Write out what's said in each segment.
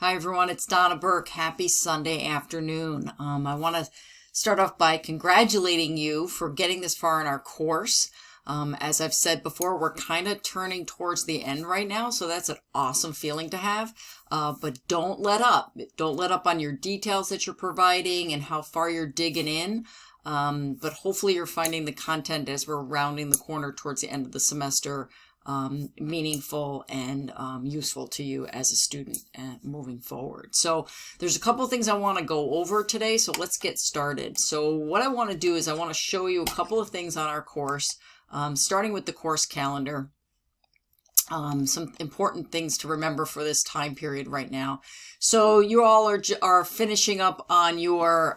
Hi everyone, it's Donna Burke. Happy Sunday afternoon. I want to start off by congratulating you for getting this far in our course. As I've said before, we're kind of turning towards the end right now, so that's an awesome feeling to have. But don't let up. Don't let up on your details that you're providing and how far you're digging in. But hopefully you're finding the content as we're rounding the corner towards the end of the semester meaningful and useful to you as a student moving forward. So there's a couple of things I want to go over today, so let's get started. So what I want to do is I want to show you a couple of things on our course, starting with the course calendar. Some important things to remember for this time period right now. So you all are finishing up on your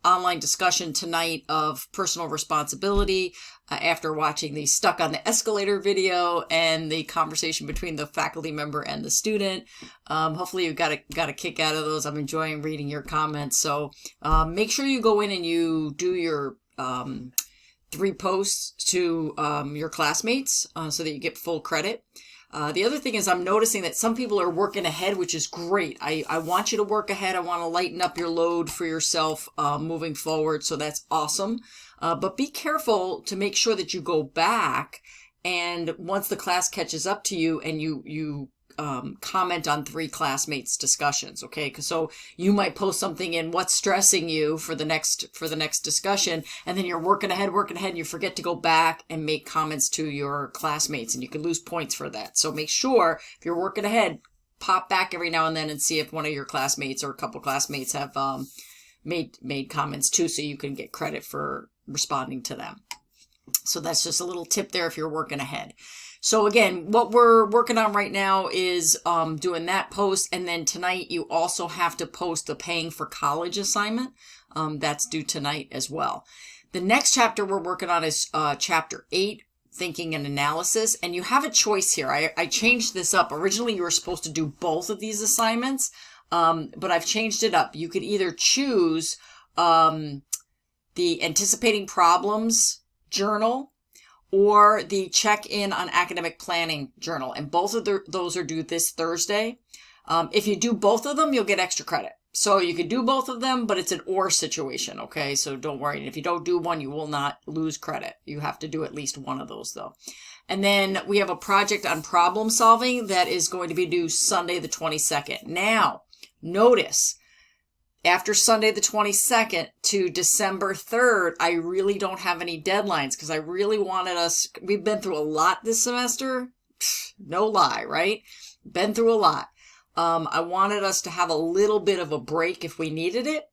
online discussion tonight of personal responsibility after watching the Stuck on the Escalator video and the conversation between the faculty member and the student. Hopefully you got a kick out of those. I'm enjoying reading your comments. So make sure you go in and you do your 3 posts to your classmates so that you get full credit. The other thing is I'm noticing that some people are working ahead, which is great. I want you to work ahead. I want to lighten up your load for yourself moving forward. So that's awesome. But be careful to make sure that you go back and once the class catches up to you and you comment on 3 classmates' discussions, okay? So you might post something in what's stressing you for the next discussion, and then you're working ahead, and you forget to go back and make comments to your classmates, and you can lose points for that. So make sure if you're working ahead, pop back every now and then and see if one of your classmates or a couple classmates have made comments too, so you can get credit for responding to them. So that's just a little tip there if you're working ahead. So again, what we're working on right now is doing that post. And then tonight, you also have to post the paying for college assignment. That's due tonight as well. The next chapter we're working on is chapter 8, Thinking and Analysis. And you have a choice here. I changed this up. Originally, you were supposed to do both of these assignments, but I've changed it up. You could either choose the Anticipating Problems journal or the Check-in on Academic Planning journal. And both of those are due this Thursday. If you do both of them, you'll get extra credit. So you could do both of them, but it's an or situation, okay? So don't worry. If you don't do one, you will not lose credit. You have to do at least one of those, though. And then we have a project on problem solving that is going to be due Sunday the 22nd. Now, notice, after Sunday the 22nd to December 3rd, I really don't have any deadlines because I really wanted us, we've been through a lot this semester. No lie, right? Been through a lot. I wanted us to have a little bit of a break if we needed it,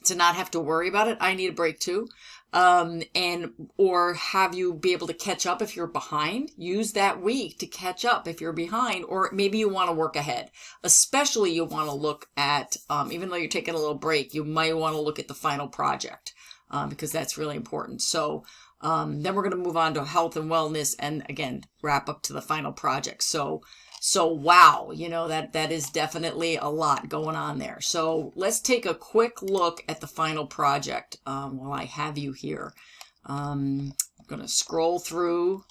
to not have to worry about it. I need a break too. Or have you be able to catch up if you're behind. Use that week to catch up if you're behind, or maybe you want to work ahead. Especially you want to look at, even though you're taking a little break, you might want to look at the final project, because that's really important. So, then we're going to move on to health and wellness and again, wrap up to the final project. So wow, that is definitely a lot going on there. So let's take a quick look at the final project while I have you here. I'm going to scroll through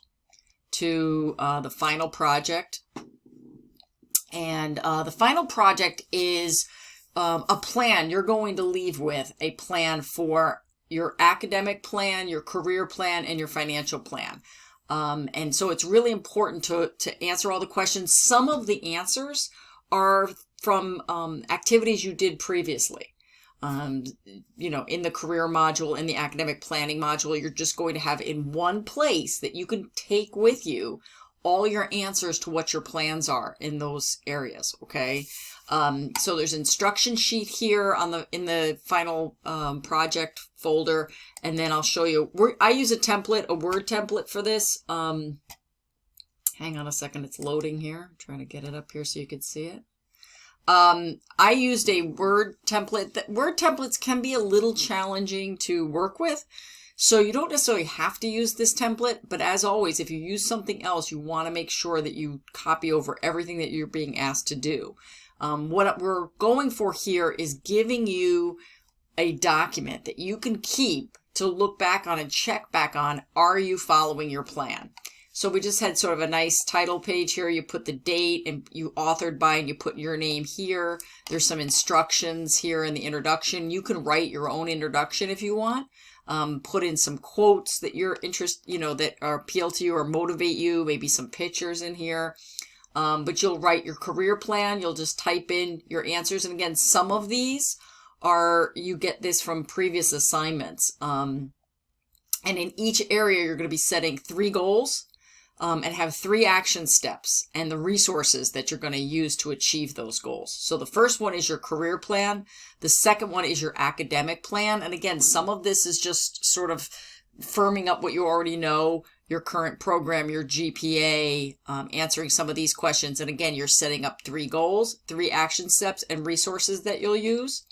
to the final project. And the final project is a plan. You're going to leave with a plan for your academic plan, your career plan, and your financial plan. And so it's really important to answer all the questions. Some of the answers are from activities you did previously. In the career module, in the academic planning module, you're just going to have in one place that you can take with you all your answers to what your plans are in those areas. Okay. So there's instruction sheet here in the final project folder, and then I'll show you. I use a template, a Word template for this. Hang on a second, it's loading here. I'm trying to get it up here so you can see it. I used a Word template. Word templates can be a little challenging to work with, so you don't necessarily have to use this template, but as always, if you use something else, you want to make sure that you copy over everything that you're being asked to do. What we're going for here is giving you a document that you can keep to look back on and check back on, are you following your plan? So we just had sort of a nice title page here. You put the date and you authored by, and you put your name here. There's some instructions here in the introduction. You can write your own introduction if you want. Put in some quotes that you're that are appeal to you or motivate you, maybe some pictures in here. But you'll write your career plan. You'll just type in your answers. And again, some of these you get this from previous assignments. And in each area, you're going to be setting 3 goals, and have 3 action steps and the resources that you're going to use to achieve those goals. So the first one is your career plan. The second one is your academic plan. And again, some of this is just sort of firming up what you already know, your current program, your GPA, answering some of these questions. And again, you're setting up 3 goals, 3 action steps, and resources that you'll use.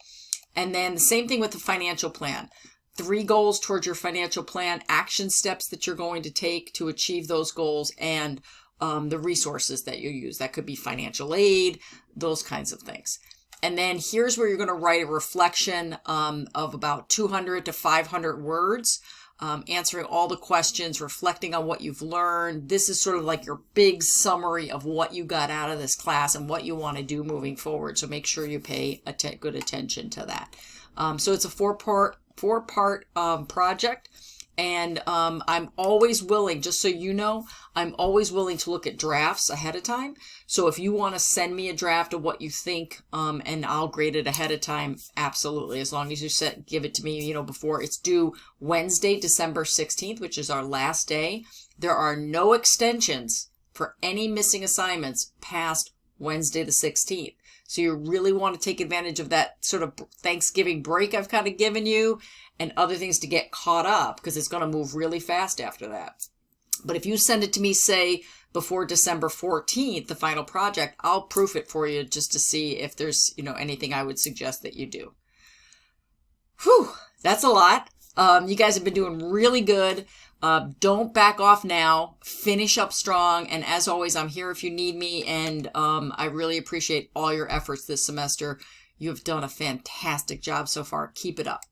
And then the same thing with the financial plan. 3 goals towards your financial plan, action steps that you're going to take to achieve those goals, and the resources that you use. That could be financial aid, those kinds of things. And then here's where you're going to write a reflection of about 200 to 500 words, answering all the questions, reflecting on what you've learned. This is sort of like your big summary of what you got out of this class and what you want to do moving forward. So make sure you pay good attention to that. So it's a 4-part project, and I'm always willing, just so you know, I'm always willing to look at drafts ahead of time. So if you want to send me a draft of what you think, and I'll grade it ahead of time, absolutely, as long as you give it to me, before it's due Wednesday, December 16th, which is our last day. There are no extensions for any missing assignments past Wednesday the 16th. So you really want to take advantage of that sort of Thanksgiving break I've kind of given you, and other things to get caught up, because it's going to move really fast after that. But if you send it to me, say, before December 14th, the final project, I'll proof it for you just to see if there's, anything I would suggest that you do. Whew, that's a lot. You guys have been doing really good. Don't back off now. Finish up strong. And as always, I'm here if you need me. And I really appreciate all your efforts this semester. You have done a fantastic job so far. Keep it up.